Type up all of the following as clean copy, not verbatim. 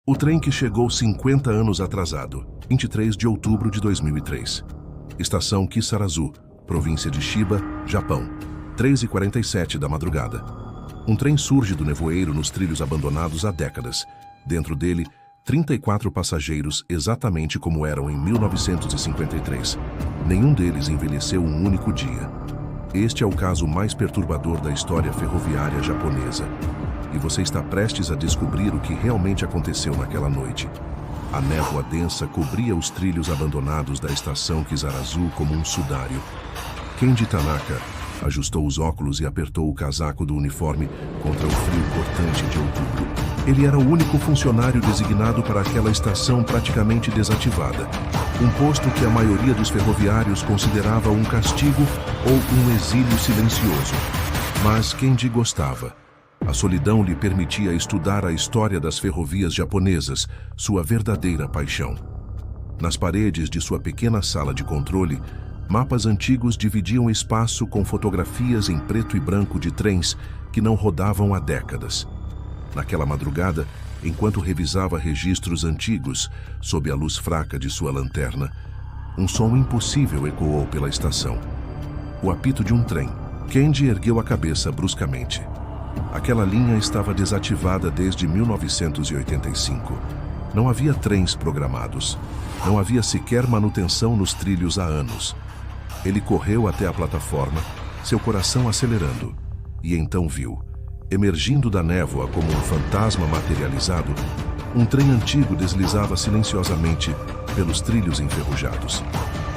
O trem que chegou 50 anos atrasado, 23 de outubro de 2003. Estação Kisarazu, província de Chiba, Japão, 3h47 da madrugada. Um trem surge do nevoeiro nos trilhos abandonados há décadas. Dentro dele, 34 passageiros exatamente como eram em 1953. Nenhum deles envelheceu um único dia. Este é o caso mais perturbador da história ferroviária japonesa. E você está prestes a descobrir o que realmente aconteceu naquela noite. A névoa densa cobria os trilhos abandonados da estação Kisarazu como um sudário. Kenji Tanaka ajustou os óculos e apertou o casaco do uniforme contra o frio cortante de outubro. Ele era o único funcionário designado para aquela estação praticamente desativada. Um posto que a maioria dos ferroviários considerava um castigo ou um exílio silencioso. Mas Kenji gostava. A solidão lhe permitia estudar a história das ferrovias japonesas, sua verdadeira paixão. Nas paredes de sua pequena sala de controle, mapas antigos dividiam espaço com fotografias em preto e branco de trens que não rodavam há décadas. Naquela madrugada, enquanto revisava registros antigos, sob a luz fraca de sua lanterna, um som impossível ecoou pela estação. O apito de um trem. Kenji ergueu a cabeça bruscamente. Aquela linha estava desativada desde 1985. Não havia trens programados. Não havia sequer manutenção nos trilhos há anos. Ele correu até a plataforma, seu coração acelerando, e então viu, emergindo da névoa como um fantasma materializado, um trem antigo deslizava silenciosamente pelos trilhos enferrujados.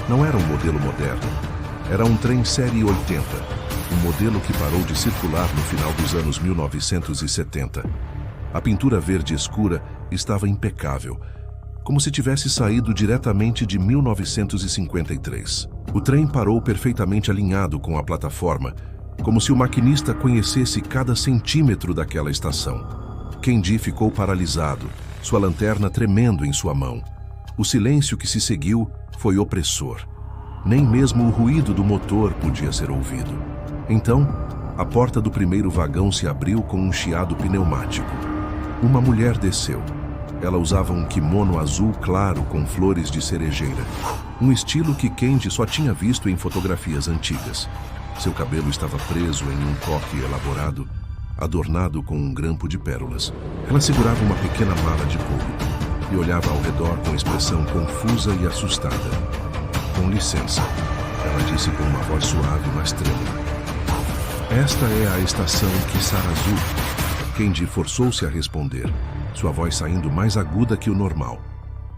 Não era um modelo moderno. Era um trem série 80, um modelo que parou de circular no final dos anos 1970. A pintura verde escura estava impecável, como se tivesse saído diretamente de 1953. O trem parou perfeitamente alinhado com a plataforma, como se o maquinista conhecesse cada centímetro daquela estação. Kenji ficou paralisado, sua lanterna tremendo em sua mão. O silêncio que se seguiu foi opressor. Nem mesmo o ruído do motor podia ser ouvido. Então, a porta do primeiro vagão se abriu com um chiado pneumático. Uma mulher desceu. Ela usava um kimono azul claro com flores de cerejeira, um estilo que Kenji só tinha visto em fotografias antigas. Seu cabelo estava preso em um coque elaborado, adornado com um grampo de pérolas. Ela segurava uma pequena mala de couro e olhava ao redor com expressão confusa e assustada. "Com licença", ela disse com uma voz suave, mas trêmula. "Esta é a estação Kisarazu." Kenji forçou-se a responder, sua voz saindo mais aguda que o normal.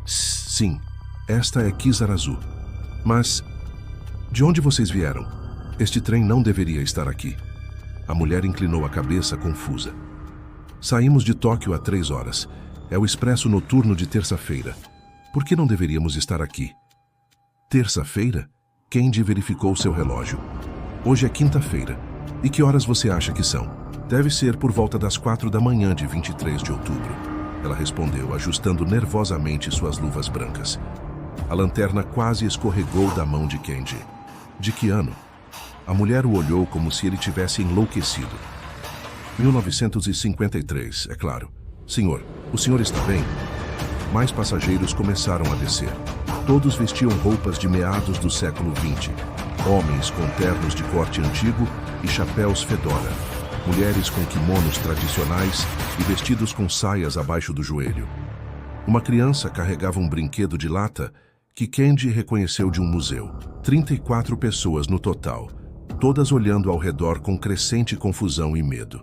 "Sim, esta é Kisarazu. Mas de onde vocês vieram? Este trem não deveria estar aqui." A mulher inclinou a cabeça, confusa. "Saímos de Tóquio há 3 horas. É o expresso noturno de terça-feira. Por que não deveríamos estar aqui?" "Terça-feira?" Kenji verificou seu relógio. "Hoje é quinta-feira. E que horas você acha que são?" "Deve ser por volta das 4 da manhã de 23 de outubro. Ela respondeu, ajustando nervosamente suas luvas brancas. A lanterna quase escorregou da mão de Kenji. "De que ano?" A mulher o olhou como se ele tivesse enlouquecido. 1953, é claro. "Senhor, o senhor está bem?" Mais passageiros começaram a descer. Todos vestiam roupas de meados do século XX. Homens com ternos de corte antigo e chapéus fedora. Mulheres com kimonos tradicionais e vestidos com saias abaixo do joelho. Uma criança carregava um brinquedo de lata que Kenji reconheceu de um museu. 34 pessoas no total, todas olhando ao redor com crescente confusão e medo.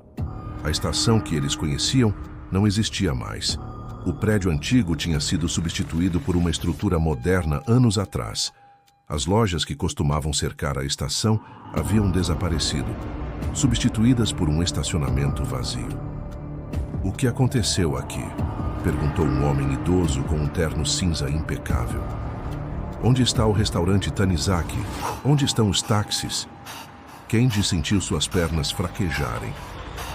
A estação que eles conheciam não existia mais. O prédio antigo tinha sido substituído por uma estrutura moderna anos atrás. As lojas que costumavam cercar a estação haviam desaparecido, substituídas por um estacionamento vazio. "O que aconteceu aqui?" perguntou um homem idoso com um terno cinza impecável. "Onde está o restaurante Tanizaki? Onde estão os táxis?" Kenji sentiu suas pernas fraquejarem.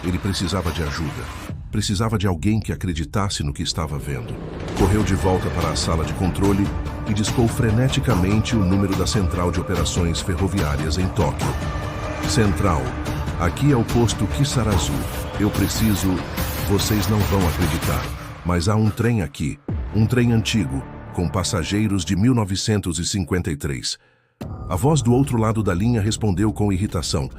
Ele precisava de ajuda. Precisava de alguém que acreditasse no que estava vendo. Correu de volta para a sala de controle e discou freneticamente o número da Central de Operações Ferroviárias em Tóquio. "Central, aqui é o posto Kisarazu. Eu preciso... Vocês não vão acreditar." Mas há um trem aqui, um trem antigo, com passageiros de 1953. A voz do outro lado da linha respondeu com irritação.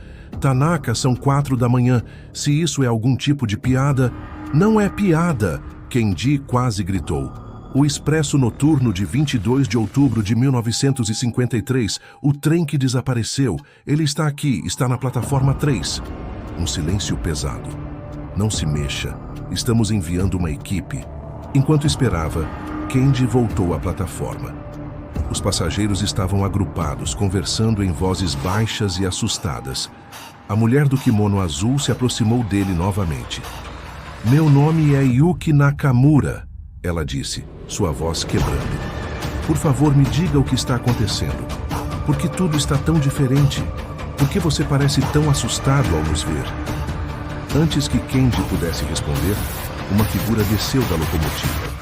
Tanaka, são 4 da manhã. Se isso é algum tipo de piada... Não é piada! Kendi quase gritou. O expresso noturno de 22 de outubro de 1953, o trem que desapareceu. Ele está aqui, está na plataforma 3. Um silêncio pesado. Não se mexa. Estamos enviando uma equipe. Enquanto esperava, Kendi voltou à plataforma. Os passageiros estavam agrupados, conversando em vozes baixas e assustadas. A mulher do kimono azul se aproximou dele novamente. Meu nome é Yuki Nakamura, ela disse, sua voz quebrando. Por favor, me diga o que está acontecendo. Por que tudo está tão diferente? Por que você parece tão assustado ao nos ver? Antes que Kendi pudesse responder, uma figura desceu da locomotiva.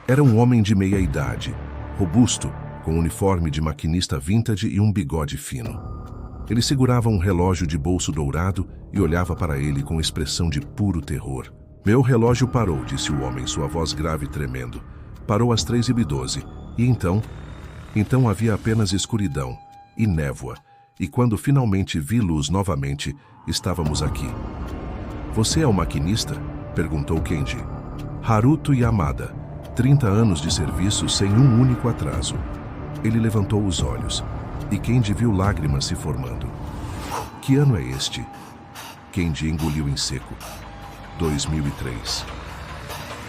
Era um homem de meia idade, robusto, com um uniforme de maquinista vintage e um bigode fino. Ele segurava um relógio de bolso dourado e olhava para ele com expressão de puro terror. Meu relógio parou, disse o homem, sua voz grave tremendo. Parou às 3h12. E então? Então havia apenas escuridão e névoa. E quando finalmente vi luz novamente, estávamos aqui. Você é o maquinista? Perguntou Kendi. Haruto Yamada. 30 anos de serviço sem um único atraso. Ele levantou os olhos. E Kendi viu lágrimas se formando. Que ano é este? Kendi engoliu em seco. 2003.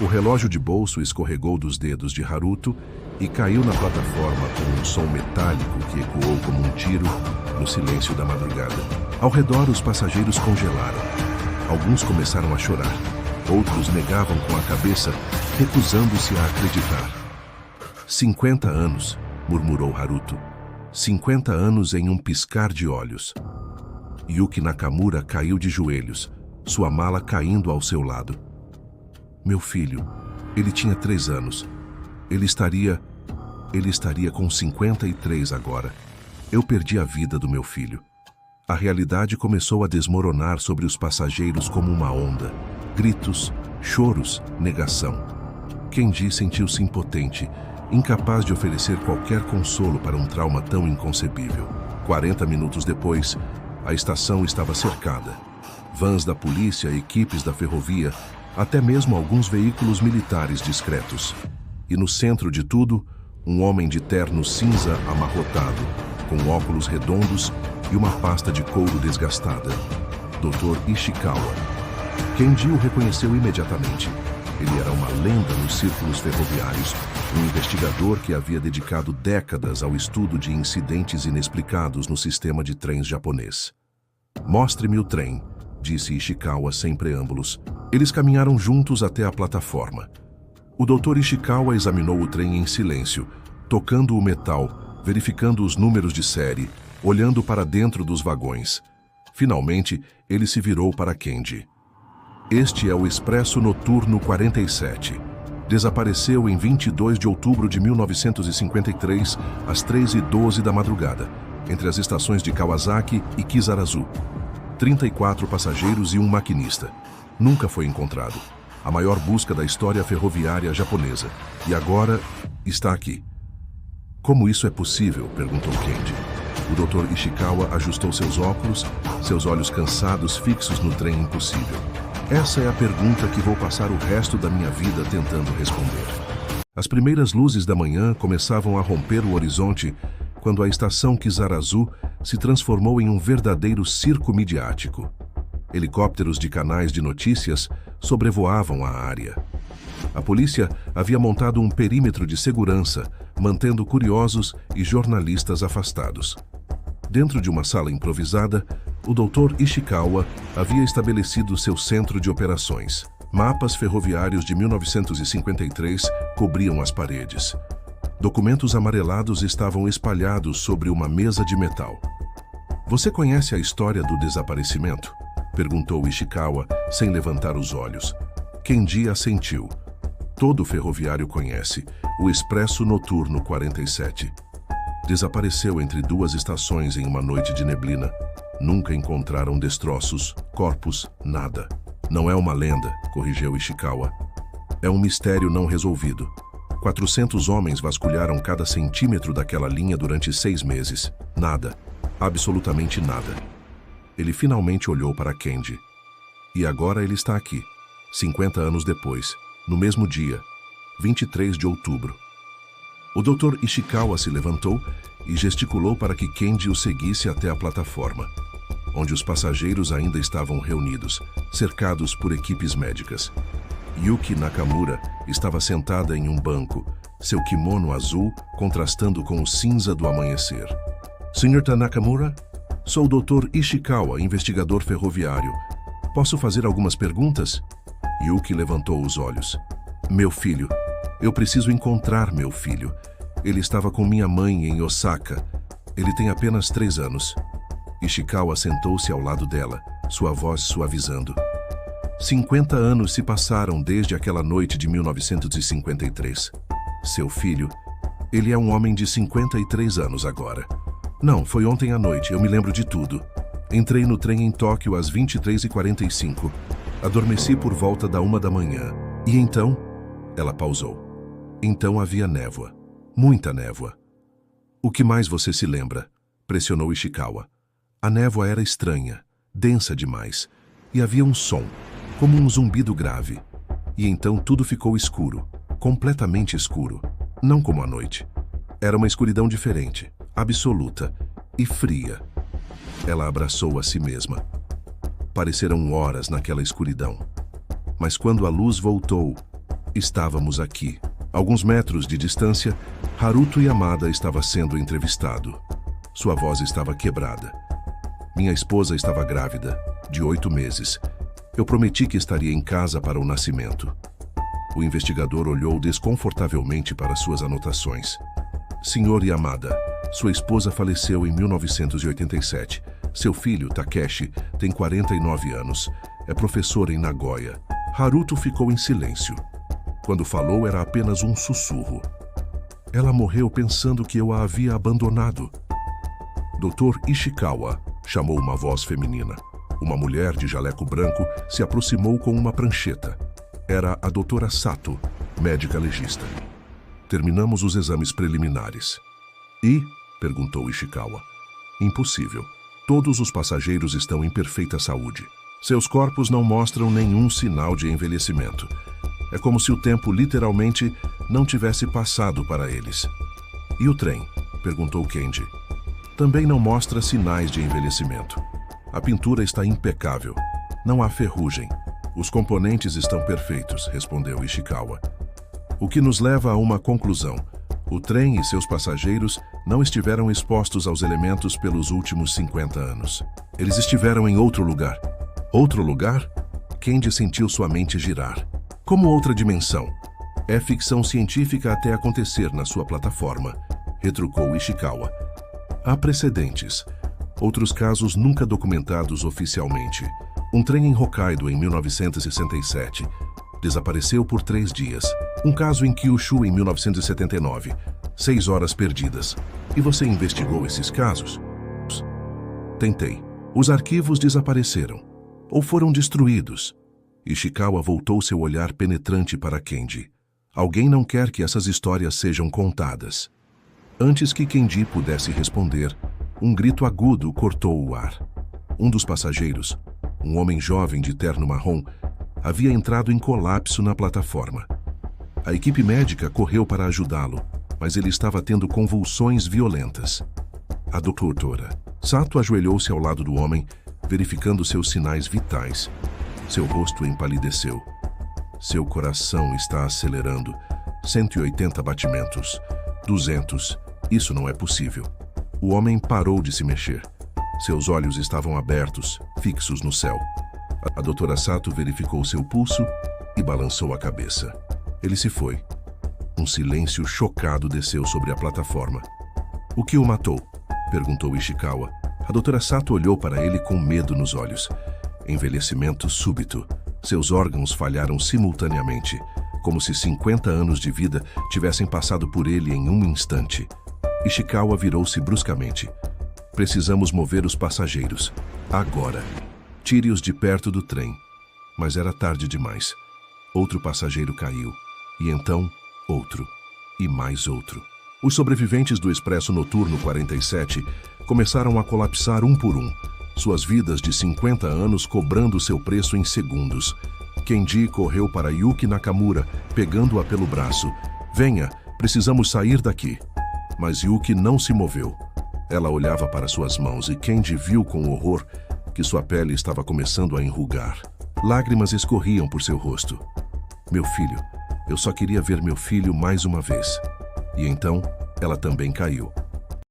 O relógio de bolso escorregou dos dedos de Haruto e caiu na plataforma com um som metálico que ecoou como um tiro no silêncio da madrugada. Ao redor, os passageiros congelaram. Alguns começaram a chorar. Outros negavam com a cabeça, recusando-se a acreditar. 50 anos, murmurou Haruto. 50 anos em um piscar de olhos. Yuki Nakamura caiu de joelhos, sua mala caindo ao seu lado. Meu filho, ele tinha 3 anos. Ele estaria com 53 agora. Eu perdi a vida do meu filho. A realidade começou a desmoronar sobre os passageiros como uma onda. Gritos, choros, negação. Kendi sentiu-se impotente, incapaz de oferecer qualquer consolo para um trauma tão inconcebível. 40 minutos depois, a estação estava cercada. Vans da polícia, equipes da ferrovia, até mesmo alguns veículos militares discretos. E no centro de tudo, um homem de terno cinza amarrotado, com óculos redondos e uma pasta de couro desgastada. Dr. Ishikawa. Kendi o reconheceu imediatamente. Ele era uma lenda nos círculos ferroviários, um investigador que havia dedicado décadas ao estudo de incidentes inexplicados no sistema de trens japonês. Mostre-me o trem, disse Ishikawa sem preâmbulos. Eles caminharam juntos até a plataforma. O Dr. Ishikawa examinou o trem em silêncio, tocando o metal, verificando os números de série, olhando para dentro dos vagões. Finalmente, ele se virou para Kendi. Este é o Expresso Noturno 47. Desapareceu em 22 de outubro de 1953, às 3h12 da madrugada, entre as estações de Kawasaki e Kisarazu. 34 passageiros e um maquinista. Nunca foi encontrado. A maior busca da história ferroviária japonesa. E agora está aqui. Como isso é possível? Perguntou Kendi. O Dr. Ishikawa ajustou seus óculos, seus olhos cansados fixos no trem impossível. Essa é a pergunta que vou passar o resto da minha vida tentando responder. As primeiras luzes da manhã começavam a romper o horizonte quando a estação Kisarazu se transformou em um verdadeiro circo midiático. Helicópteros de canais de notícias sobrevoavam a área. A polícia havia montado um perímetro de segurança, mantendo curiosos e jornalistas afastados. Dentro de uma sala improvisada, o Dr. Ishikawa havia estabelecido seu centro de operações. Mapas ferroviários de 1953 cobriam as paredes. Documentos amarelados estavam espalhados sobre uma mesa de metal. Você conhece a história do desaparecimento? Perguntou Ishikawa, sem levantar os olhos. Kendi assentiu. Todo ferroviário conhece, o Expresso Noturno 47. Desapareceu entre 2 estações em uma noite de neblina. Nunca encontraram destroços, corpos, nada. Não é uma lenda, corrigiu Ishikawa. É um mistério não resolvido. 400 homens vasculharam cada centímetro daquela linha durante 6 meses. Nada. Absolutamente nada. Ele finalmente olhou para Kenji. E agora ele está aqui, 50 anos depois, no mesmo dia, 23 de outubro. O Dr. Ishikawa se levantou e gesticulou para que Kenji o seguisse até a plataforma, onde os passageiros ainda estavam reunidos, cercados por equipes médicas. Yuki Nakamura estava sentada em um banco, seu kimono azul contrastando com o cinza do amanhecer. Sr. Nakamura? Sou o Dr. Ishikawa, investigador ferroviário. Posso fazer algumas perguntas? Yuki levantou os olhos. Meu filho. Eu preciso encontrar meu filho. Ele estava com minha mãe em Osaka. Ele tem apenas 3 anos. Ishikawa sentou-se ao lado dela, sua voz suavizando. 50 anos se passaram desde aquela noite de 1953. Seu filho, ele é um homem de 53 anos agora. Não, foi ontem à noite, eu me lembro de tudo. Entrei no trem em Tóquio às 23h45. Adormeci por volta da 1 da manhã. E então? Ela pausou. Então havia névoa. Muita névoa. O que mais você se lembra? Pressionou Ishikawa. A névoa era estranha, densa demais. E havia um som, como um zumbido grave. E então tudo ficou escuro, completamente escuro. Não como à noite. Era uma escuridão diferente, absoluta e fria. Ela abraçou a si mesma. Pareceram horas naquela escuridão. Mas quando a luz voltou, estávamos aqui. Alguns metros de distância, Haruto Yamada estava sendo entrevistado. Sua voz estava quebrada. Minha esposa estava grávida, de 8 meses. Eu prometi que estaria em casa para o nascimento. O investigador olhou desconfortavelmente para suas anotações. Senhor Yamada, sua esposa faleceu em 1987. Seu filho, Takeshi, tem 49 anos. É professor em Nagoya. Haruto ficou em silêncio. Quando falou, era apenas um sussurro. Ela morreu pensando que eu a havia abandonado. Dr. Ishikawa, chamou uma voz feminina. Uma mulher de jaleco branco se aproximou com uma prancheta. Era a doutora Sato, médica legista. Terminamos os exames preliminares. E? Perguntou Ishikawa. Impossível. Todos os passageiros estão em perfeita saúde. Seus corpos não mostram nenhum sinal de envelhecimento. É como se o tempo literalmente não tivesse passado para eles. E o trem? Perguntou Kenji. Também não mostra sinais de envelhecimento. A pintura está impecável. Não há ferrugem. Os componentes estão perfeitos, respondeu Ishikawa. O que nos leva a uma conclusão. O trem e seus passageiros não estiveram expostos aos elementos pelos últimos 50 anos. Eles estiveram em outro lugar. Outro lugar? Kenji sentiu sua mente girar. Como outra dimensão. É ficção científica até acontecer na sua plataforma, retrucou Ishikawa. Há precedentes. Outros casos nunca documentados oficialmente. Um trem em Hokkaido em 1967 desapareceu por 3 dias. Um caso em Kyushu em 1979. 6 horas perdidas. E você investigou esses casos? Tentei. Os arquivos desapareceram. Ou foram destruídos. Ishikawa voltou seu olhar penetrante para Kenji. Alguém não quer que essas histórias sejam contadas. Antes que Kenji pudesse responder, um grito agudo cortou o ar. Um dos passageiros, um homem jovem de terno marrom, havia entrado em colapso na plataforma. A equipe médica correu para ajudá-lo, mas ele estava tendo convulsões violentas. A doutora Sato ajoelhou-se ao lado do homem, verificando seus sinais vitais. Seu rosto empalideceu. Seu coração está acelerando. 180 batimentos. 200. Isso não é possível. O homem parou de se mexer. Seus olhos estavam abertos, fixos no céu. A doutora Sato verificou seu pulso e balançou a cabeça. Ele se foi. Um silêncio chocado desceu sobre a plataforma. O que o matou? Perguntou Ishikawa. A doutora Sato olhou para ele com medo nos olhos. Envelhecimento súbito. Seus órgãos falharam simultaneamente, como se 50 anos de vida tivessem passado por ele em um instante. Ishikawa virou-se bruscamente. Precisamos mover os passageiros. Agora. Tire-os de perto do trem. Mas era tarde demais. Outro passageiro caiu. E então, outro. E mais outro. Os sobreviventes do Expresso Noturno 47 começaram a colapsar um por um, suas vidas de 50 anos cobrando seu preço em segundos. Kenji correu para Yuki Nakamura, pegando-a pelo braço. Venha, precisamos sair daqui. Mas Yuki não se moveu. Ela olhava para suas mãos e Kenji viu com horror que sua pele estava começando a enrugar. Lágrimas escorriam por seu rosto. Meu filho, eu só queria ver meu filho mais uma vez. E então, ela também caiu.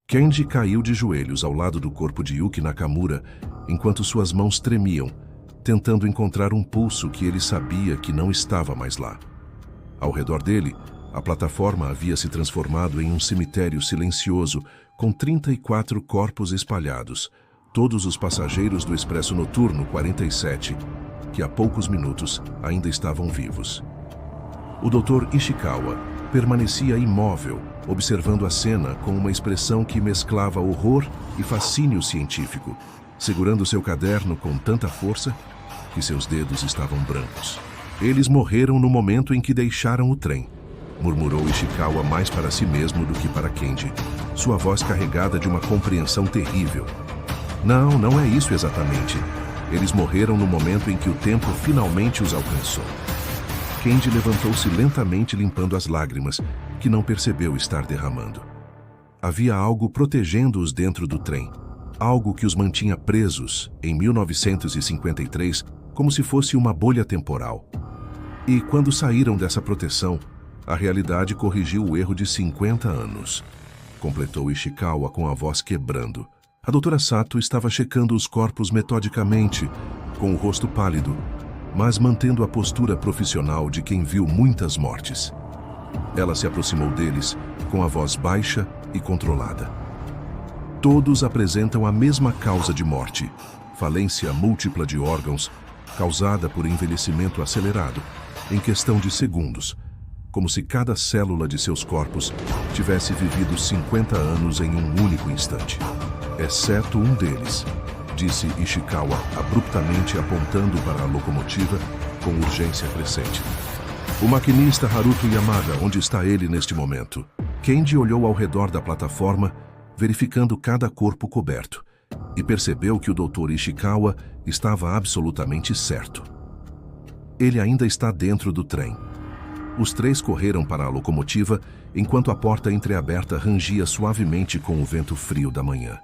Kenji caiu de joelhos ao lado do corpo de Yuki Nakamura, enquanto suas mãos tremiam, tentando encontrar um pulso que ele sabia que não estava mais lá. Ao redor dele, a plataforma havia se transformado em um cemitério silencioso, com 34 corpos espalhados, todos os passageiros do Expresso Noturno 47, que há poucos minutos ainda estavam vivos. O Dr. Ishikawa permanecia imóvel, observando a cena com uma expressão que mesclava horror e fascínio científico, segurando seu caderno com tanta força que seus dedos estavam brancos. Eles morreram no momento em que deixaram o trem, murmurou Ishikawa mais para si mesmo do que para Kenji, sua voz carregada de uma compreensão terrível. Não, não é isso exatamente. Eles morreram no momento em que o tempo finalmente os alcançou. Kenji levantou-se lentamente, limpando as lágrimas, que não percebeu estar derramando. Havia algo protegendo-os dentro do trem, algo que os mantinha presos em 1953, como se fosse uma bolha temporal. E quando saíram dessa proteção, a realidade corrigiu o erro de 50 anos, completou Ishikawa com a voz quebrando. A doutora Sato estava checando os corpos metodicamente, com o rosto pálido, mas mantendo a postura profissional de quem viu muitas mortes. Ela se aproximou deles com a voz baixa e controlada. Todos apresentam a mesma causa de morte, falência múltipla de órgãos, causada por envelhecimento acelerado, em questão de segundos, como se cada célula de seus corpos tivesse vivido 50 anos em um único instante. Exceto um deles, disse Ishikawa abruptamente apontando para a locomotiva com urgência crescente. O maquinista Haruto Yamada, onde está ele neste momento? Kenji olhou ao redor da plataforma, verificando cada corpo coberto, e percebeu que o Dr. Ishikawa estava absolutamente certo. Ele ainda está dentro do trem. Os três correram para a locomotiva, enquanto a porta entreaberta rangia suavemente com o vento frio da manhã.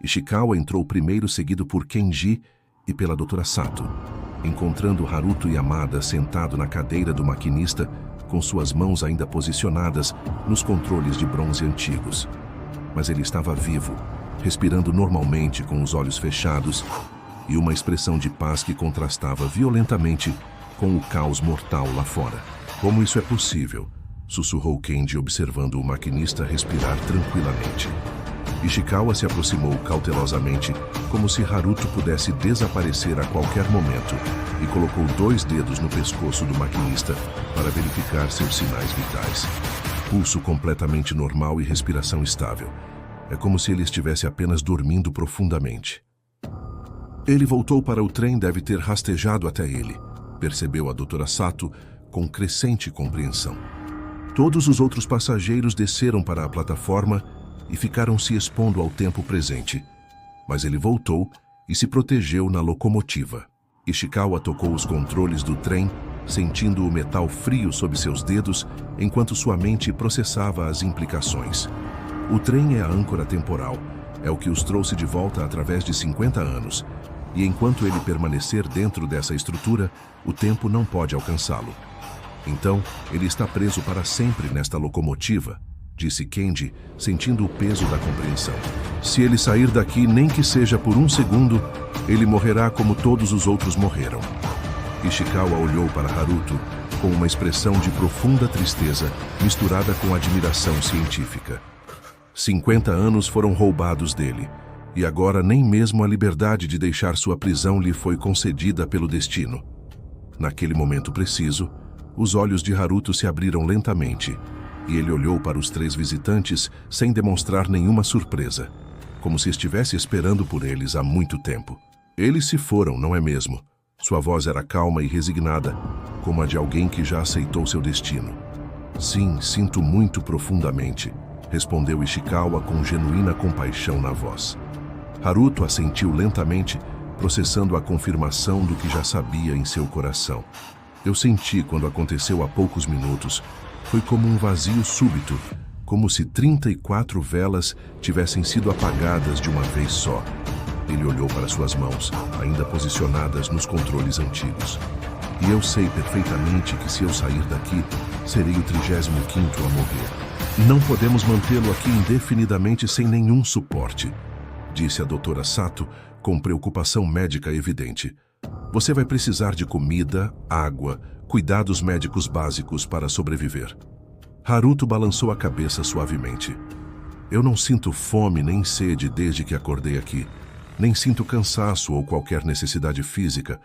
Ishikawa entrou primeiro, seguido por Kenji e pela doutora Sato, encontrando Haruto Yamada sentado na cadeira do maquinista, com suas mãos ainda posicionadas nos controles de bronze antigos. Mas ele estava vivo, respirando normalmente com os olhos fechados e uma expressão de paz que contrastava violentamente com o caos mortal lá fora. Como isso é possível? Sussurrou Kenji, observando o maquinista respirar tranquilamente. Ishikawa se aproximou cautelosamente, como se Haruto pudesse desaparecer a qualquer momento, e colocou 2 dedos no pescoço do maquinista para verificar seus sinais vitais. Pulso completamente normal e respiração estável. É como se ele estivesse apenas dormindo profundamente. Ele voltou para o trem, deve ter rastejado até ele, percebeu a doutora Sato com crescente compreensão. Todos os outros passageiros desceram para a plataforma e ficaram se expondo ao tempo presente. Mas ele voltou e se protegeu na locomotiva. Ishikawa tocou os controles do trem, sentindo o metal frio sob seus dedos, enquanto sua mente processava as implicações. O trem é a âncora temporal, é o que os trouxe de volta através de 50 anos, e enquanto ele permanecer dentro dessa estrutura, o tempo não pode alcançá-lo. Então, ele está preso para sempre nesta locomotiva, disse Kenji, sentindo o peso da compreensão. Se ele sair daqui, nem que seja por 1 segundo, ele morrerá como todos os outros morreram. Ishikawa olhou para Haruto com uma expressão de profunda tristeza, misturada com admiração científica. 50 anos foram roubados dele, e agora nem mesmo a liberdade de deixar sua prisão lhe foi concedida pelo destino. Naquele momento preciso, os olhos de Haruto se abriram lentamente, e ele olhou para os 3 visitantes sem demonstrar nenhuma surpresa, como se estivesse esperando por eles há muito tempo. Eles se foram, não é mesmo? Sua voz era calma e resignada, como a de alguém que já aceitou seu destino. Sim, sinto muito profundamente, respondeu Ishikawa com genuína compaixão na voz. Haruto assentiu lentamente, processando a confirmação do que já sabia em seu coração. Eu senti quando aconteceu há poucos minutos. Foi como um vazio súbito, como se 34 velas tivessem sido apagadas de uma vez só. Ele olhou para suas mãos, ainda posicionadas nos controles antigos. E eu sei perfeitamente que se eu sair daqui, serei o 35º a morrer. Não podemos mantê-lo aqui indefinidamente sem nenhum suporte, disse a doutora Sato com preocupação médica evidente. Você vai precisar de comida, água, cuidados médicos básicos para sobreviver. Haruto balançou a cabeça suavemente. Eu não sinto fome nem sede desde que acordei aqui. Nem sinto cansaço ou qualquer necessidade física.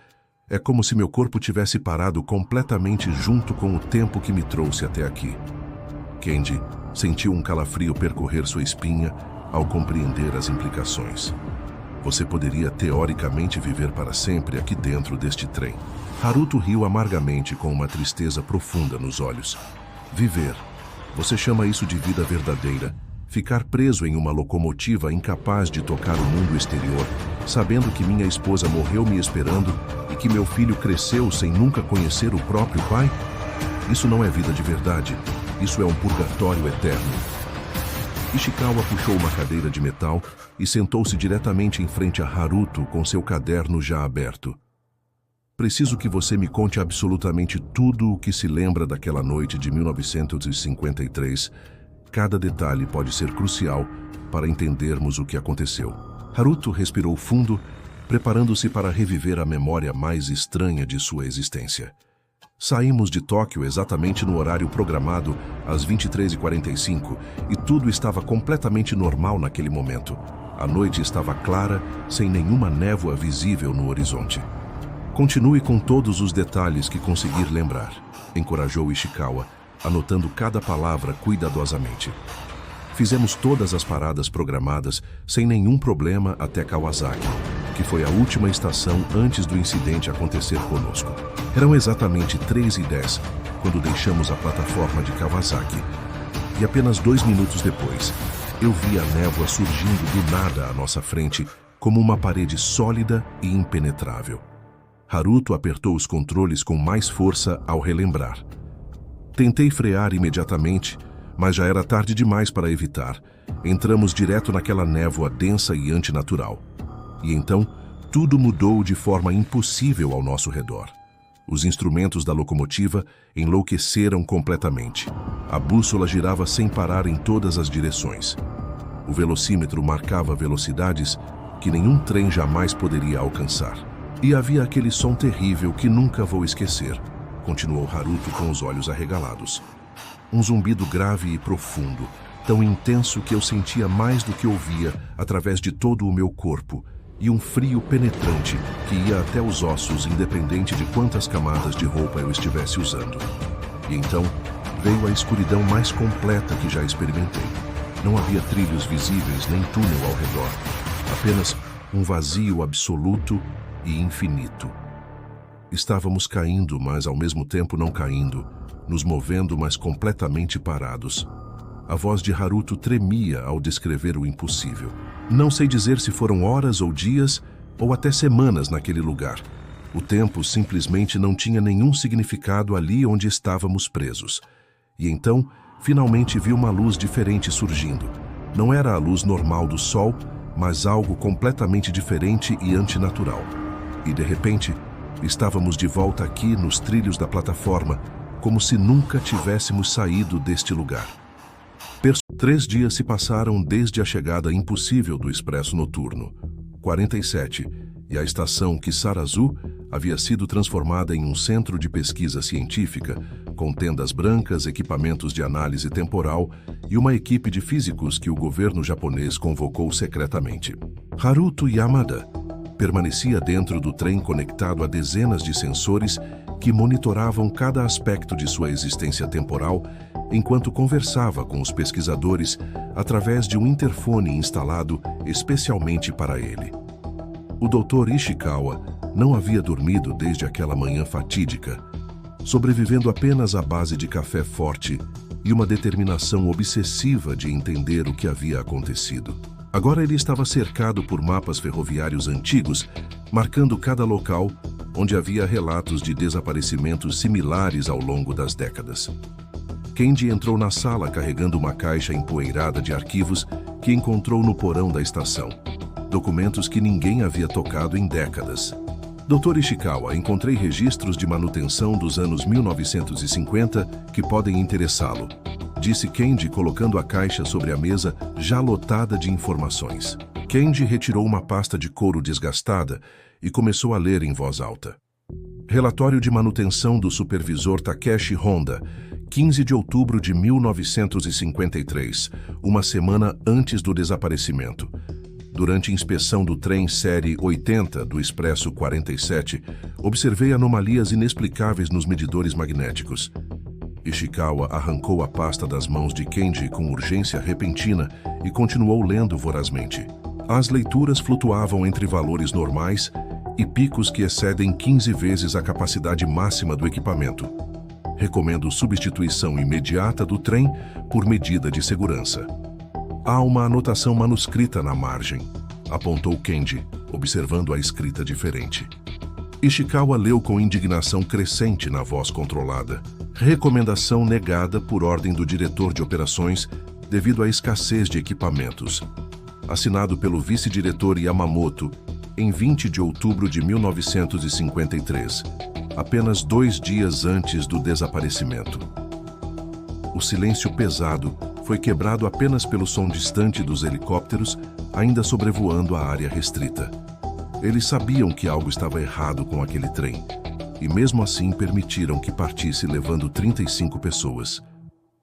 É como se meu corpo tivesse parado completamente junto com o tempo que me trouxe até aqui. Kenji sentiu um calafrio percorrer sua espinha ao compreender as implicações. Você poderia teoricamente viver para sempre aqui dentro deste trem. Haruto riu amargamente com uma tristeza profunda nos olhos. Viver. Você chama isso de vida verdadeira. Ficar preso em uma locomotiva incapaz de tocar o mundo exterior, sabendo que minha esposa morreu me esperando e que meu filho cresceu sem nunca conhecer o próprio pai? Isso não é vida de verdade. Isso é um purgatório eterno. Ishikawa puxou uma cadeira de metal e sentou-se diretamente em frente a Haruto com seu caderno já aberto. Preciso que você me conte absolutamente tudo o que se lembra daquela noite de 1953. Cada detalhe pode ser crucial para entendermos o que aconteceu. Haruto respirou fundo, preparando-se para reviver a memória mais estranha de sua existência. Saímos de Tóquio exatamente no horário programado, às 23h45, e tudo estava completamente normal naquele momento. A noite estava clara, sem nenhuma névoa visível no horizonte. Continue com todos os detalhes que conseguir lembrar, encorajou Ishikawa, anotando cada palavra cuidadosamente. Fizemos todas as paradas programadas sem nenhum problema até Kawasaki, que foi a última estação antes do incidente acontecer conosco. Eram exatamente 3h10 quando deixamos a plataforma de Kawasaki. E apenas 2 minutos depois, eu vi a névoa surgindo do nada à nossa frente como uma parede sólida e impenetrável. Haruto apertou os controles com mais força ao relembrar. Tentei frear imediatamente, mas já era tarde demais para evitar. Entramos direto naquela névoa densa e antinatural. E então, tudo mudou de forma impossível ao nosso redor. Os instrumentos da locomotiva enlouqueceram completamente. A bússola girava sem parar em todas as direções. O velocímetro marcava velocidades que nenhum trem jamais poderia alcançar. E havia aquele som terrível que nunca vou esquecer, continuou Haruto com os olhos arregalados. Um zumbido grave e profundo, tão intenso que eu sentia mais do que ouvia através de todo o meu corpo, e um frio penetrante que ia até os ossos, independente de quantas camadas de roupa eu estivesse usando. E então veio a escuridão mais completa que já experimentei. Não havia trilhos visíveis nem túnel ao redor, apenas um vazio absoluto e infinito. Estávamos caindo, mas ao mesmo tempo não caindo, nos movendo, mas completamente parados. A voz de Haruto tremia ao descrever o impossível. Não sei dizer se foram horas ou dias, ou até semanas naquele lugar. O tempo simplesmente não tinha nenhum significado ali onde estávamos presos. E então, finalmente vi uma luz diferente surgindo. Não era a luz normal do sol, mas algo completamente diferente e antinatural. E de repente, estávamos de volta aqui nos trilhos da plataforma, como se nunca tivéssemos saído deste lugar. 3 dias se passaram desde a chegada impossível do expresso noturno, 47, e a estação Kisarazu havia sido transformada em um centro de pesquisa científica, com tendas brancas, equipamentos de análise temporal e uma equipe de físicos que o governo japonês convocou secretamente. Haruto Yamada permanecia dentro do trem conectado a dezenas de sensores que monitoravam cada aspecto de sua existência temporal enquanto conversava com os pesquisadores através de um interfone instalado especialmente para ele. O Dr. Ishikawa não havia dormido desde aquela manhã fatídica, sobrevivendo apenas à base de café forte e uma determinação obsessiva de entender o que havia acontecido. Agora ele estava cercado por mapas ferroviários antigos, marcando cada local onde havia relatos de desaparecimentos similares ao longo das décadas. Kendi entrou na sala carregando uma caixa empoeirada de arquivos que encontrou no porão da estação. Documentos que ninguém havia tocado em décadas. Dr. Ishikawa, encontrei registros de manutenção dos anos 1950 que podem interessá-lo, disse Kendi colocando a caixa sobre a mesa já lotada de informações. Kendi retirou uma pasta de couro desgastada e começou a ler em voz alta. Relatório de manutenção do supervisor Takeshi Honda, 15 de outubro de 1953, uma semana antes do desaparecimento. Durante inspeção do trem série 80 do Expresso 47, observei anomalias inexplicáveis nos medidores magnéticos. Ishikawa arrancou a pasta das mãos de Kendi com urgência repentina e continuou lendo vorazmente. As leituras flutuavam entre valores normais e picos que excedem 15 vezes a capacidade máxima do equipamento. Recomendo substituição imediata do trem por medida de segurança. Há uma anotação manuscrita na margem, apontou Kendi, observando a escrita diferente. Ishikawa leu com indignação crescente na voz controlada. Recomendação negada por ordem do diretor de operações devido à escassez de equipamentos. Assinado pelo vice-diretor Yamamoto em 20 de outubro de 1953, apenas 2 dias antes do desaparecimento. O silêncio pesado foi quebrado apenas pelo som distante dos helicópteros ainda sobrevoando a área restrita. Eles sabiam que algo estava errado com aquele trem, e mesmo assim permitiram que partisse levando 35 pessoas,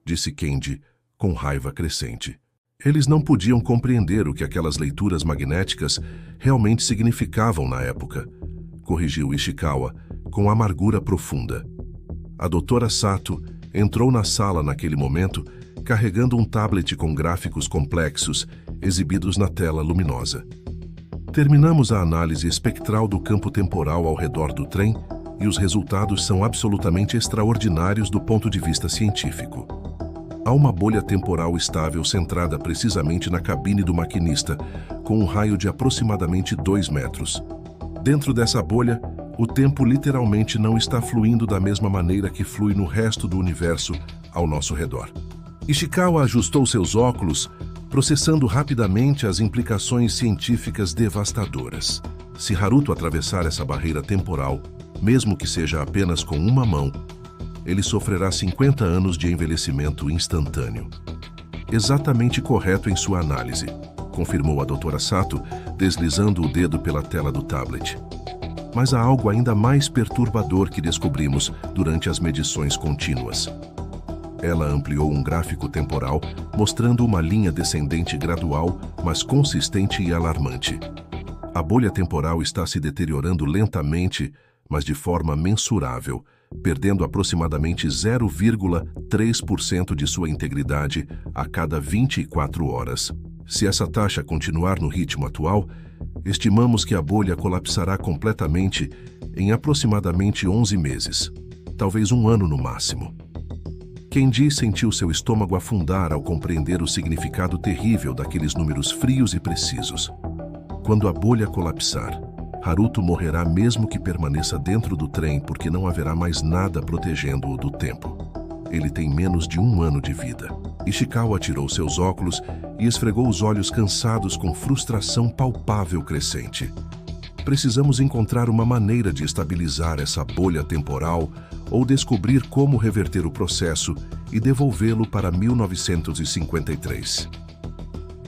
disse Kendi, com raiva crescente. Eles não podiam compreender o que aquelas leituras magnéticas realmente significavam na época, corrigiu Ishikawa, com amargura profunda. A doutora Sato entrou na sala naquele momento, carregando um tablet com gráficos complexos, exibidos na tela luminosa. Terminamos a análise espectral do campo temporal ao redor do trem e os resultados são absolutamente extraordinários do ponto de vista científico. Há uma bolha temporal estável centrada precisamente na cabine do maquinista, com um raio de aproximadamente 2 metros. Dentro dessa bolha, o tempo literalmente não está fluindo da mesma maneira que flui no resto do universo ao nosso redor. Ishikawa ajustou seus óculos, processando rapidamente as implicações científicas devastadoras. Se Haruto atravessar essa barreira temporal, mesmo que seja apenas com uma mão, ele sofrerá 50 anos de envelhecimento instantâneo. Exatamente correto em sua análise, confirmou a doutora Sato, deslizando o dedo pela tela do tablet. Mas há algo ainda mais perturbador que descobrimos durante as medições contínuas. Ela ampliou um gráfico temporal, mostrando uma linha descendente gradual, mas consistente e alarmante. A bolha temporal está se deteriorando lentamente, mas de forma mensurável, perdendo aproximadamente 0,3% de sua integridade a cada 24 horas. Se essa taxa continuar no ritmo atual, estimamos que a bolha colapsará completamente em aproximadamente 11 meses, talvez um ano no máximo. Kendi sentiu seu estômago afundar ao compreender o significado terrível daqueles números frios e precisos. Quando a bolha colapsar, Haruto morrerá mesmo que permaneça dentro do trem porque não haverá mais nada protegendo-o do tempo. Ele tem menos de 1 ano de vida. Ishikawa tirou seus óculos e esfregou os olhos cansados com frustração palpável crescente. Precisamos encontrar uma maneira de estabilizar essa bolha temporal ou descobrir como reverter o processo e devolvê-lo para 1953.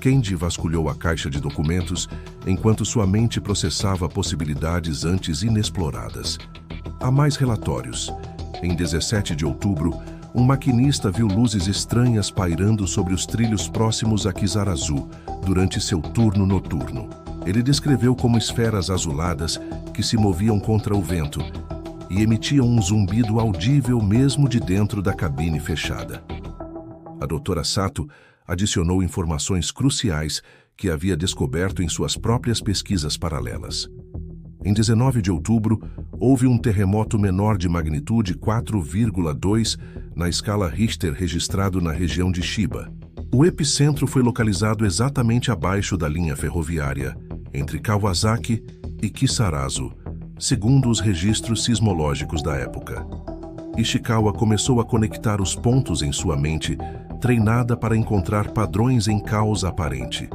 Kendi vasculhou a caixa de documentos enquanto sua mente processava possibilidades antes inexploradas. Há mais relatórios. Em 17 de outubro, um maquinista viu luzes estranhas pairando sobre os trilhos próximos a Kisarazu durante seu turno noturno. Ele descreveu como esferas azuladas que se moviam contra o vento e emitiam um zumbido audível mesmo de dentro da cabine fechada. A doutora Sato adicionou informações cruciais que havia descoberto em suas próprias pesquisas paralelas. Em 19 de outubro, houve um terremoto menor de magnitude 4,2 na escala Richter registrado na região de Chiba. O epicentro foi localizado exatamente abaixo da linha ferroviária, entre Kawasaki e Kisarazu, segundo os registros sismológicos da época. Ishikawa começou a conectar os pontos em sua mente, treinada para encontrar padrões em caos aparente.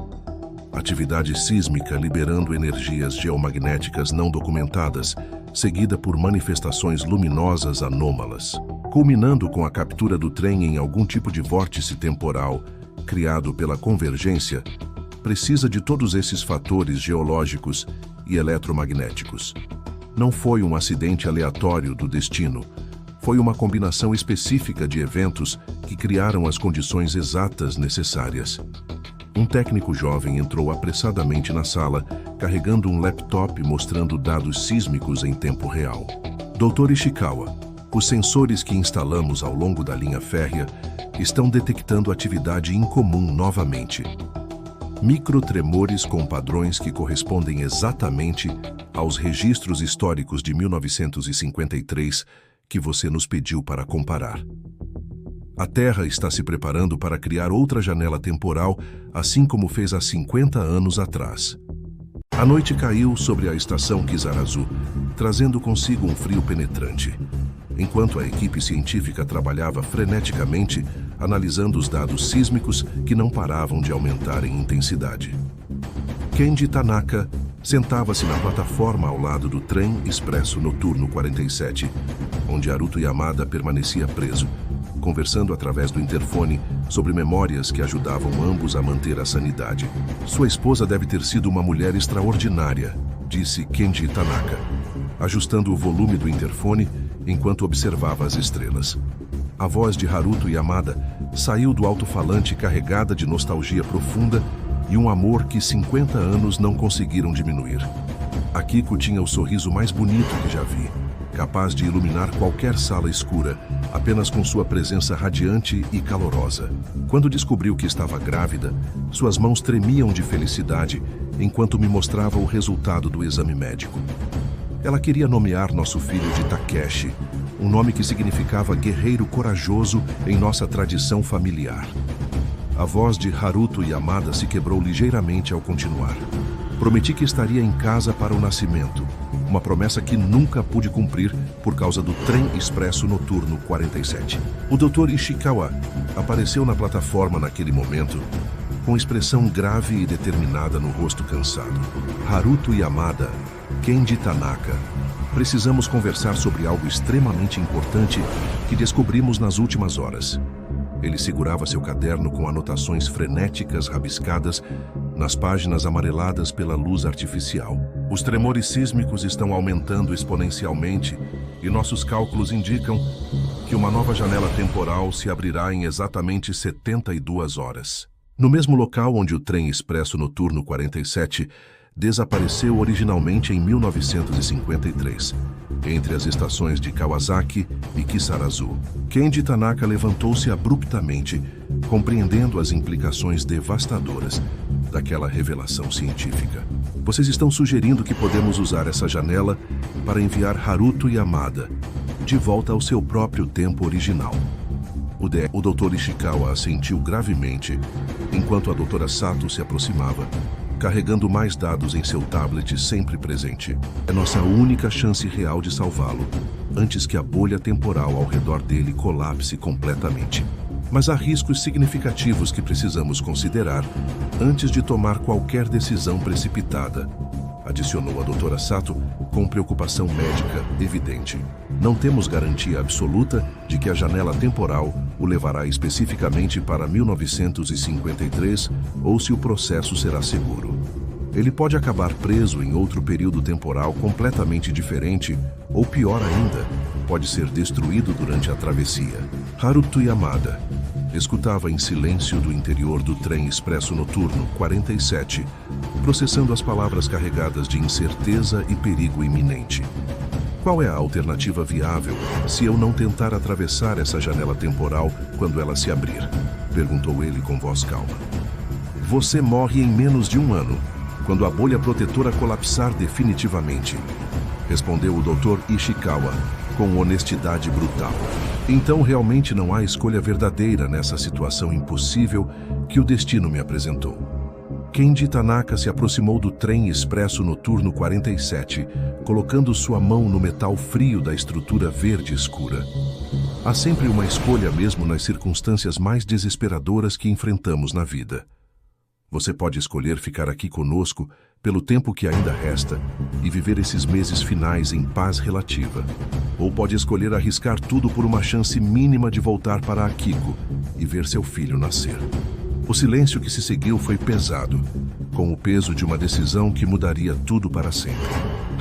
Atividade sísmica liberando energias geomagnéticas não documentadas, seguida por manifestações luminosas anômalas, culminando com a captura do trem em algum tipo de vórtice temporal, criado pela convergência, precisa de todos esses fatores geológicos e eletromagnéticos. Não foi um acidente aleatório do destino, foi uma combinação específica de eventos que criaram as condições exatas necessárias. Um técnico jovem entrou apressadamente na sala, carregando um laptop mostrando dados sísmicos em tempo real. Dr. Ishikawa, os sensores que instalamos ao longo da linha férrea estão detectando atividade incomum novamente. Microtremores com padrões que correspondem exatamente aos registros históricos de 1953 que você nos pediu para comparar. A Terra está se preparando para criar outra janela temporal, assim como fez há 50 anos atrás. A noite caiu sobre a estação Kisarazu, trazendo consigo um frio penetrante, enquanto a equipe científica trabalhava freneticamente, analisando os dados sísmicos que não paravam de aumentar em intensidade. Kenji Tanaka sentava-se na plataforma ao lado do trem expresso noturno 47, onde Haruto Yamada permanecia preso, conversando através do interfone sobre memórias que ajudavam ambos a manter a sanidade. Sua esposa deve ter sido uma mulher extraordinária, disse Kenji Tanaka, ajustando o volume do interfone enquanto observava as estrelas. A voz de Haruto Yamada saiu do alto-falante carregada de nostalgia profunda e um amor que 50 anos não conseguiram diminuir. Akiko tinha o sorriso mais bonito que já vi, capaz de iluminar qualquer sala escura, apenas com sua presença radiante e calorosa. Quando descobriu que estava grávida, suas mãos tremiam de felicidade enquanto me mostrava o resultado do exame médico. Ela queria nomear nosso filho de Takeshi, um nome que significava guerreiro corajoso em nossa tradição familiar. A voz de Haruto Yamada se quebrou ligeiramente ao continuar. Prometi que estaria em casa para o nascimento, uma promessa que nunca pude cumprir por causa do trem expresso noturno 47. O Dr. Ishikawa apareceu na plataforma naquele momento, com expressão grave e determinada no rosto cansado. Haruto Yamada, Kenji Tanaka, precisamos conversar sobre algo extremamente importante que descobrimos nas últimas horas. Ele segurava seu caderno com anotações frenéticas rabiscadas nas páginas amareladas pela luz artificial. Os tremores sísmicos estão aumentando exponencialmente e nossos cálculos indicam que uma nova janela temporal se abrirá em exatamente 72 horas. No mesmo local onde o trem expresso noturno 47 desapareceu originalmente em 1953, entre as estações de Kawasaki e Kisarazu. Kenji Tanaka levantou-se abruptamente, compreendendo as implicações devastadoras daquela revelação científica. Vocês estão sugerindo que podemos usar essa janela para enviar Haruto Yamada de volta ao seu próprio tempo original. O Dr. Ishikawa assentiu gravemente, enquanto a Dra. Sato se aproximava, carregando mais dados em seu tablet sempre presente. É nossa única chance real de salvá-lo, antes que a bolha temporal ao redor dele colapse completamente. Mas há riscos significativos que precisamos considerar antes de tomar qualquer decisão precipitada, adicionou a Dra. Sato com preocupação médica evidente. Não temos garantia absoluta de que a janela temporal o levará especificamente para 1953 ou se o processo será seguro. Ele pode acabar preso em outro período temporal completamente diferente ou, pior ainda, pode ser destruído durante a travessia. Haruto Yamada escutava em silêncio do interior do trem expresso noturno 47, processando as palavras carregadas de incerteza e perigo iminente. Qual é a alternativa viável se eu não tentar atravessar essa janela temporal quando ela se abrir? Perguntou ele com voz calma. Você morre em menos de um ano, quando a bolha protetora colapsar definitivamente. respondeu o Dr. Ishikawa, com honestidade brutal. Então realmente não há escolha verdadeira nessa situação impossível que o destino me apresentou. Kenji Tanaka se aproximou do trem expresso noturno 47, colocando sua mão no metal frio da estrutura verde escura. Há sempre uma escolha mesmo nas circunstâncias mais desesperadoras que enfrentamos na vida. Você pode escolher ficar aqui conosco pelo tempo que ainda resta e viver esses meses finais em paz relativa. Ou pode escolher arriscar tudo por uma chance mínima de voltar para Akiko e ver seu filho nascer. O silêncio que se seguiu foi pesado, com o peso de uma decisão que mudaria tudo para sempre.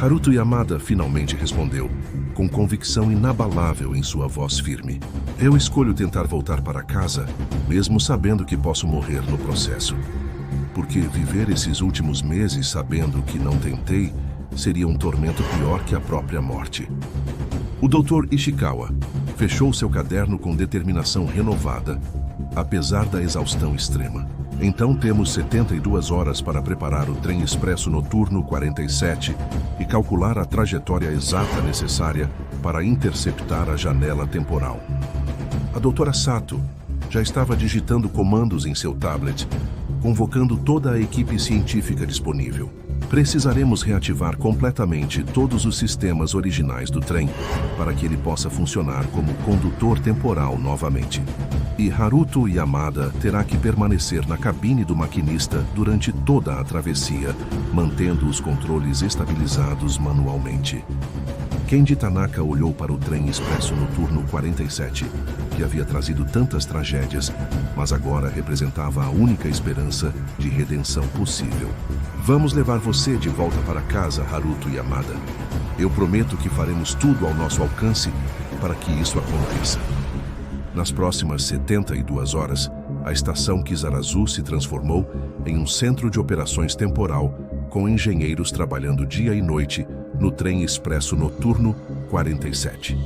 Haruto Yamada finalmente respondeu, com convicção inabalável em sua voz firme. Eu escolho tentar voltar para casa, mesmo sabendo que posso morrer no processo. Porque viver esses últimos meses sabendo que não tentei seria um tormento pior que a própria morte. O Dr. Ishikawa fechou seu caderno com determinação renovada, apesar da exaustão extrema. Então temos 72 horas para preparar o trem expresso noturno 47 e calcular a trajetória exata necessária para interceptar a janela temporal. A doutora Sato já estava digitando comandos em seu tablet, convocando toda a equipe científica disponível. Precisaremos reativar completamente todos os sistemas originais do trem para que ele possa funcionar como condutor temporal novamente. E Haruto Yamada terá que permanecer na cabine do maquinista durante toda a travessia, mantendo os controles estabilizados manualmente. Kenji Tanaka olhou para o trem expresso noturno 47, que havia trazido tantas tragédias, mas agora representava a única esperança de redenção possível. Vamos levar você de volta para casa, Haruto Yamada. Eu prometo que faremos tudo ao nosso alcance para que isso aconteça. Nas próximas 72 horas, a estação Kisarazu se transformou em um centro de operações temporal, com engenheiros trabalhando dia e noite no trem expresso noturno 47.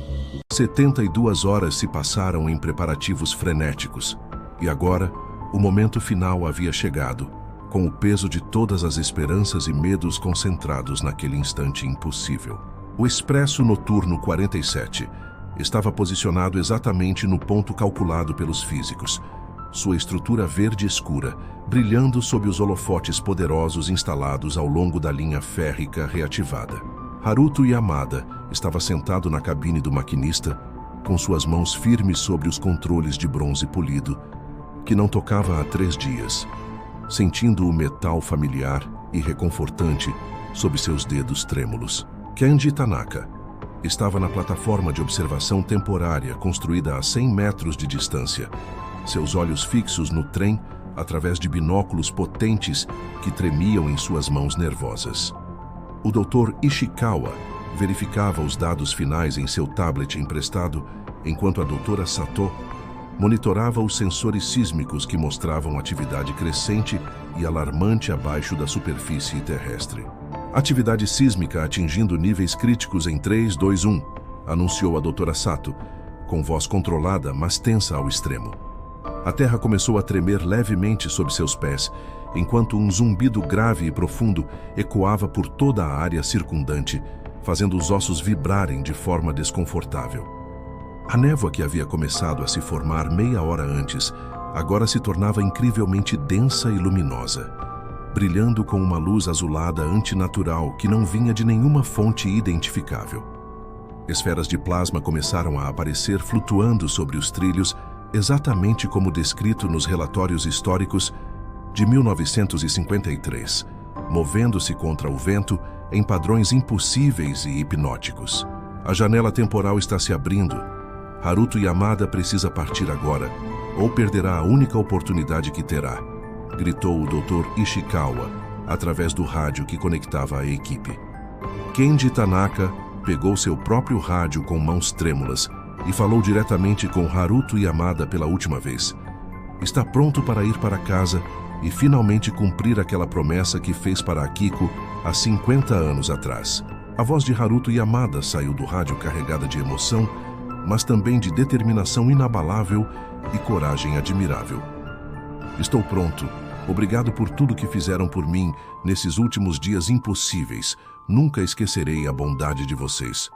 72 horas se passaram em preparativos frenéticos, e agora o momento final havia chegado, com o peso de todas as esperanças e medos concentrados naquele instante impossível. O expresso noturno 47 estava posicionado exatamente no ponto calculado pelos físicos, sua estrutura verde escura, brilhando sob os holofotes poderosos instalados ao longo da linha férrica reativada. Haruto Yamada estava sentado na cabine do maquinista, com suas mãos firmes sobre os controles de bronze polido, que não tocava há 3 dias, sentindo o metal familiar e reconfortante sob seus dedos trêmulos. Kenji Tanaka estava na plataforma de observação temporária construída a 100 metros de distância, seus olhos fixos no trem através de binóculos potentes que tremiam em suas mãos nervosas. O Dr. Ishikawa verificava os dados finais em seu tablet emprestado, enquanto a doutora Sato monitorava os sensores sísmicos que mostravam atividade crescente e alarmante abaixo da superfície terrestre. Atividade sísmica atingindo níveis críticos em 3, 2, 1, anunciou a doutora Sato, com voz controlada, mas tensa ao extremo. A terra começou a tremer levemente sob seus pés, enquanto um zumbido grave e profundo ecoava por toda a área circundante, fazendo os ossos vibrarem de forma desconfortável. A névoa que havia começado a se formar meia hora antes, agora se tornava incrivelmente densa e luminosa, brilhando com uma luz azulada antinatural que não vinha de nenhuma fonte identificável. Esferas de plasma começaram a aparecer flutuando sobre os trilhos, exatamente como descrito nos relatórios históricos de 1953, movendo-se contra o vento em padrões impossíveis e hipnóticos. A janela temporal está se abrindo. Haruto Yamada precisa partir agora, ou perderá a única oportunidade que terá, gritou o Dr. Ishikawa, através do rádio que conectava a equipe. Kenji Tanaka pegou seu próprio rádio com mãos trêmulas e falou diretamente com Haruto Yamada pela última vez. Está pronto para ir para casa e finalmente cumprir aquela promessa que fez para Akiko há 50 anos atrás. A voz de Haruto Yamada saiu do rádio carregada de emoção, mas também de determinação inabalável e coragem admirável. Estou pronto. Obrigado por tudo que fizeram por mim nesses últimos dias impossíveis, nunca esquecerei a bondade de vocês.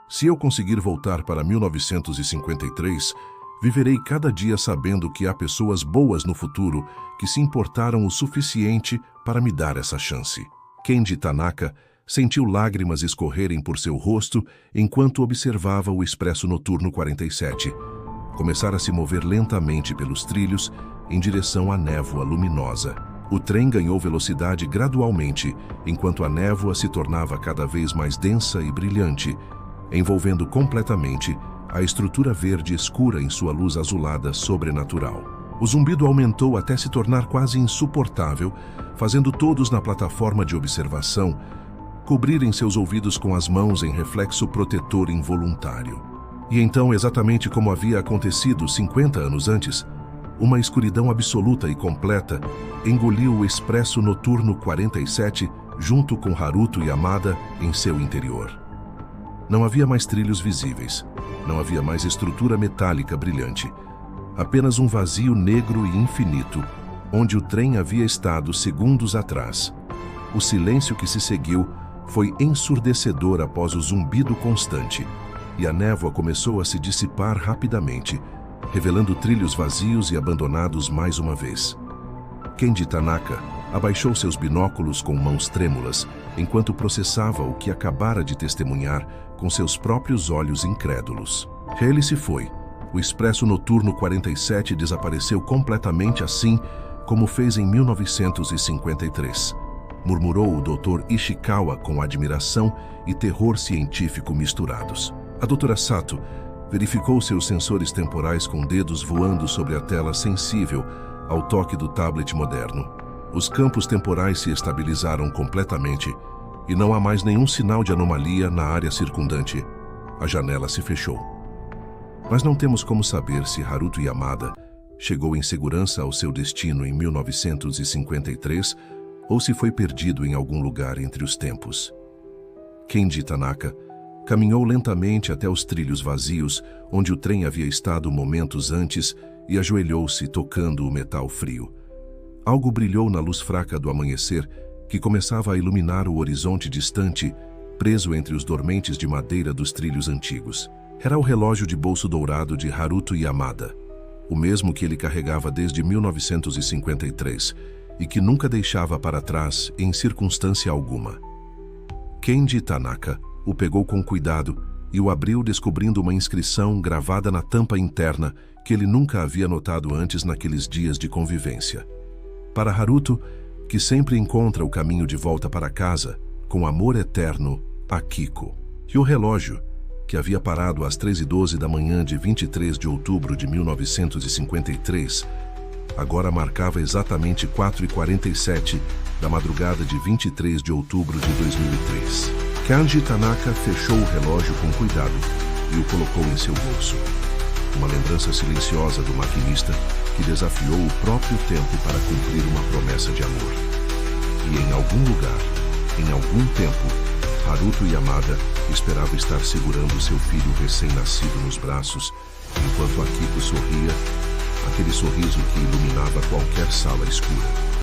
Se eu conseguir voltar para 1953, viverei cada dia sabendo que há pessoas boas no futuro que se importaram o suficiente para me dar essa chance. Kenji Tanaka sentiu lágrimas escorrerem por seu rosto enquanto observava o Expresso Noturno 47 começar a se mover lentamente pelos trilhos em direção à névoa luminosa. O trem ganhou velocidade gradualmente, enquanto a névoa se tornava cada vez mais densa e brilhante, envolvendo completamente a estrutura verde escura em sua luz azulada sobrenatural. O zumbido aumentou até se tornar quase insuportável, fazendo todos na plataforma de observação cobrirem seus ouvidos com as mãos em reflexo protetor involuntário. E então, exatamente como havia acontecido 50 anos antes, uma escuridão absoluta e completa engoliu o Expresso Noturno 47 junto com Haruto Yamada em seu interior. Não havia mais trilhos visíveis, não havia mais estrutura metálica brilhante, apenas um vazio negro e infinito, onde o trem havia estado segundos atrás. O silêncio que se seguiu foi ensurdecedor após o zumbido constante, e a névoa começou a se dissipar rapidamente, revelando trilhos vazios e abandonados mais uma vez. Kenji Tanaka abaixou seus binóculos com mãos trêmulas, enquanto processava o que acabara de testemunhar com seus próprios olhos incrédulos. Ele se foi. O Expresso Noturno 47 desapareceu completamente assim como fez em 1953. Murmurou o Dr. Ishikawa com admiração e terror científico misturados. A Dra. Sato verificou seus sensores temporais com dedos voando sobre a tela sensível ao toque do tablet moderno. Os campos temporais se estabilizaram completamente e não há mais nenhum sinal de anomalia na área circundante. A janela se fechou. Mas não temos como saber se Haruto Yamada chegou em segurança ao seu destino em 1953 ou se foi perdido em algum lugar entre os tempos. Kenji Tanaka caminhou lentamente até os trilhos vazios, onde o trem havia estado momentos antes, e ajoelhou-se tocando o metal frio. Algo brilhou na luz fraca do amanhecer, que começava a iluminar o horizonte distante, preso entre os dormentes de madeira dos trilhos antigos. Era o relógio de bolso dourado de Haruto Yamada, o mesmo que ele carregava desde 1953 e que nunca deixava para trás em circunstância alguma. Kenji Tanaka o pegou com cuidado e o abriu, descobrindo uma inscrição gravada na tampa interna que ele nunca havia notado antes naqueles dias de convivência. Para Haruto, que sempre encontra o caminho de volta para casa, com amor eterno, Akiko. E o relógio, que havia parado às 3h12 da manhã de 23 de outubro de 1953, agora marcava exatamente 4h47 da madrugada de 23 de outubro de 2003. Kenji Tanaka fechou o relógio com cuidado e o colocou em seu bolso. Uma lembrança silenciosa do maquinista que desafiou o próprio tempo para cumprir uma promessa de amor. E em algum lugar, em algum tempo, Haruto Yamada esperava estar segurando seu filho recém-nascido nos braços, enquanto Akiko sorria, aquele sorriso que iluminava qualquer sala escura.